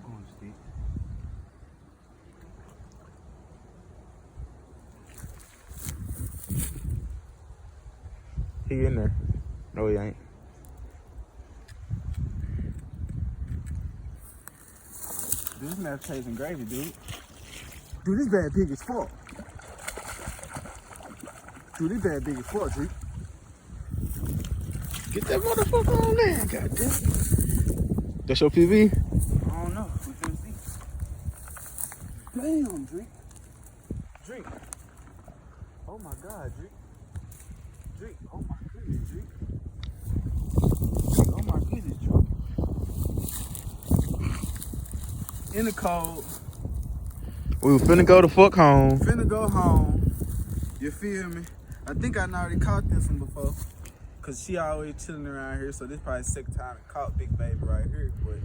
going to stick. He in there. No, he ain't. This man chasing gravy, dude. Dude, this bad big as fuck. Dude, this bad big as fuck, dude. Get that motherfucker on there, goddamn. That's your PB? I don't know. We finna see. Damn, Drake. Drake. Oh my God, Drake. Drake. Oh my goodness, Drake. Oh my goodness, Drake. In the cold. We was finna go the fuck home. Finna go home. You feel me? I think I already caught this one before. Cause she always chilling around here, so this probably the second time I caught Big Baby right here. But